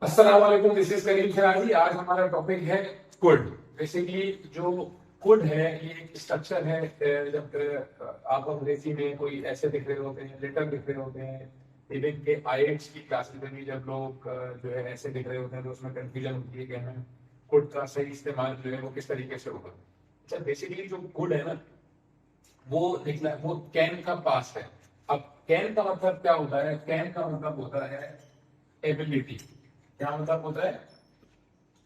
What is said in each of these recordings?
अस्सलाम वालेकुम, this is करीम खिलाड़ी। आज हमारा टॉपिक है कुड। बेसिकली जो कुड है ये एक स्ट्रक्चर है। जब आप अंग्रेजी में कोई ऐसे दिख रहे होते हैं, लेटर दिख रहे होते हैं, इवन के आईएल्स की क्लासेस में भी जब लोग जो है ऐसे दिख रहे होते हैं तो उसमें कंफ्यूजन होती है कि हमें कुड का सही इस्तेमाल जो है वो किस तरीके से होगा। अच्छा, बेसिकली जो कुड है ना, वो निकला वो कैन का पास है। अब कैन का मतलब क्या होता है? कैन का मतलब होता है एबिलिटी। क्या मतलब होता है?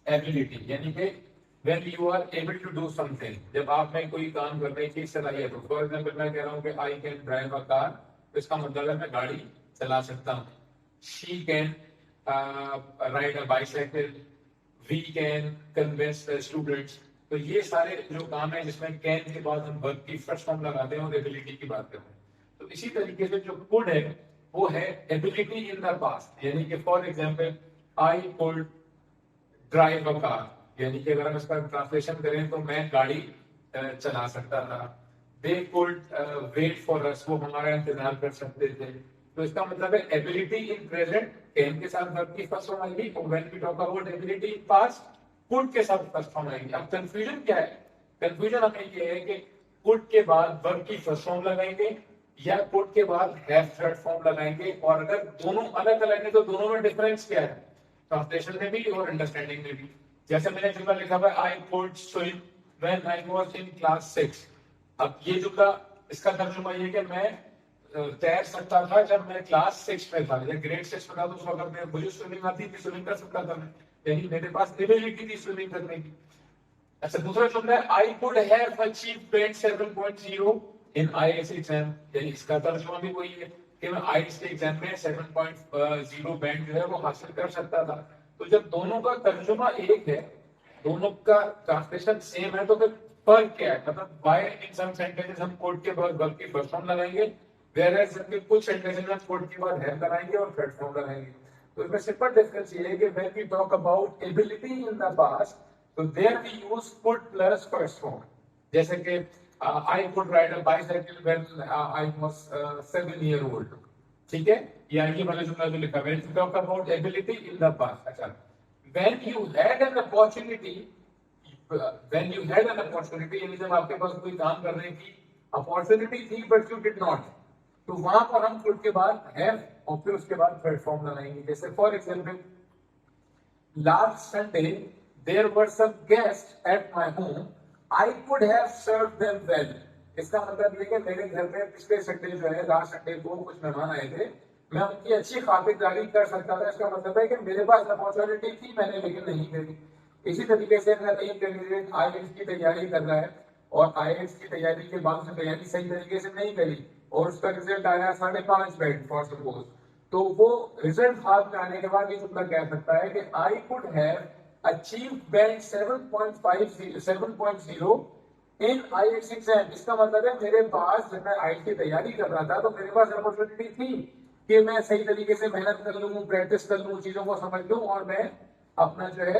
एबिलिटी, यानी कि when you are able to do something, जब आप में कोई काम करने की सलाहियत हो। फॉर एग्जाम्पल मैं कह रहा हूँ कि I can drive a car, तो इसका मतलब है मैं गाड़ी चला सकता हूँ। She can ride a bicycle, we can convince the students. तो ये सारे जो काम है जिसमें कैन के बाद हम वर्ब की फर्स्ट फॉर्म लगाते हैं और एबिलिटी की बात करते हैं। तो इसी तरीके से जो कुड है वो है एबिलिटी इन द पास्ट, यानी कि for example I could drive a car, यानी कि अगर हम इसका ट्रांसलेशन करें तो मैं गाड़ी चला सकता था। They could wait for us, वो हमारा इंतजार कर सकते थे। तो इसका मतलब है एबिलिटी इन प्रेजेंट कैन के साथ वर्ब की फर्स्ट फॉर्म आएगी, और when we talk about ability in past could के साथ फर्स्ट फॉर्म आएगी। अब कंफ्यूजन क्या है? कंफ्यूजन हमें ये है कि कुड के बाद वर्ब की फर्स्ट फॉर्म लगाएंगे या कुड के बाद हैव थर्ड फॉर्म लगाएंगे, और अगर दोनों अलग अलग है तो दोनों में डिफरेंस क्या है? ट्रांसलेशन में भी और अंडरस्टैंडिंग में भी। जैसे मैंने जुमला लिखा हुआ है I could swim when I was in class 6। अब ये जुमला, इसका तर्जुमा ये कि मैं तैर सकता था जब मैं क्लास 6 में था या ग्रेड 6 में था, तो उस वक्त में मुझे स्विमिंग आती थी, स्विमिंग कर सकता था मैं, यानी मेरे पास एबिलिटी थी स्विमिंग करने की। अच्छा, दूसरा जुमला है I could have achieved band 7.0 in IELTS exam, यानी इसका तर्जुमा भी वही है कि मैं आईएलटीएस के एग्जाम में 7.0 बैंड जो है वो हासिल कर सकता था। तो जब दोनों का तर्जुमा एक है, दोनों का ट्रांसलेशन सेम है, तो फिर फर्क क्या है? मतलब व्हाई इन सम सेंटेंसेस हम कोड के बाद वर्ब की फर्स्ट फॉर्म लगाएंगे, वेयर एज जबकि कुछ सेंटेंसेस में कोड के बाद हैव लगाएंगे और थर्ड फॉर्म लगाएंगे। तो इसमें सिंपल डिफरेंस ये है कि when we talk about ability in the past, तो there we use could plus first form. जैसे कि I could ride a bicycle when I was 7 year old. ठीक है, या ये वाला जुमला जो लिखा है, talk about ability in the past. अच्छा, when you had an opportunity, when you had an opportunity, यानी जब आपके पास कोई काम करने की अपॉर्चुनिटी थी बट यू डिड नॉट, तो वहां पर हम कुड के बाद हैव और फिर उसके बाद थर्ड फॉर्म लगाएंगे। जैसे for example last Sunday, there were some guests at my home. I could have served them well. इसका मतलब ये कि मेरे घर में पिछले संडे जो है, लास्ट संडे को कुछ मेहमान आए थे, मैं उनकी अच्छी खातिरदारी कर सकता था। इसका मतलब है कि मेरे पास अपॉर्चुनिटी थी, मैंने लेकिन नहीं करी। इसी तरीके से अगर एक कैंडिडेट आईएलटीएस की तैयारी कर रहा है और आईएलटीएस की तैयारी के बाद उसने तैयारी सही तरीके से नहीं करी और उसका रिजल्ट आया 5.5 बैंड फॉर सपोज, तो वो रिजल्ट हाथ में आने के बाद ये जुमला कह सकता है कि I could have achieved band 7.0 in IELTS exam. इसका मतलब है मेरे पास, जब मैं आईएलटीएस की तैयारी कर रहा था तो मेरे पास अपॉर्चुनिटी थी कि मैं सही तरीके से मेहनत कर लूँ, प्रैक्टिस कर लूँ, चीजों को समझ लूँ और मैं अपना जो है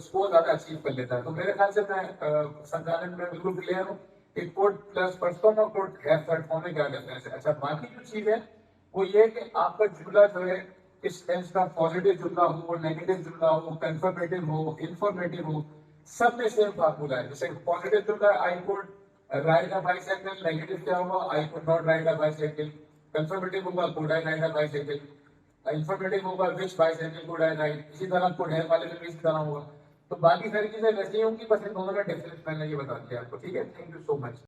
स्कोर ज्यादा अचीव कर लेता है। तो मेरे ख्याल से मैं समझाने में बिल्कुल क्लियर हूँ कि कोड प्लस फर्स्ट फॉर्म और कोड हैव थर्ड फॉर्म में क्या डिफरेंस है। अच्छा, बाकी जो चीज है वो ये कि आपका जुमला जो है इस टेंस का पॉजिटिव जुमला हो, नेगेटिव जुमला हो, कंफर्मेटिव हो, इंफॉर्मेटिव हो, सब में सेम फार्मूला है। जैसे पॉजिटिव जुमला I could ride a bicycle, negative क्या होगा? I could not ride a bicycle. Confirmative होगा could I ride a bicycle. Informative होगा which bicycle could I ride. इसी तरह कुड है वाले में भी इसी तरह होगा। तो बाकी सारी चीजें वैसी होंगी, बस इन दोनों का डिफरेंस मैंने ये बता दिया आपको। ठीक है, थैंक यू सो मच।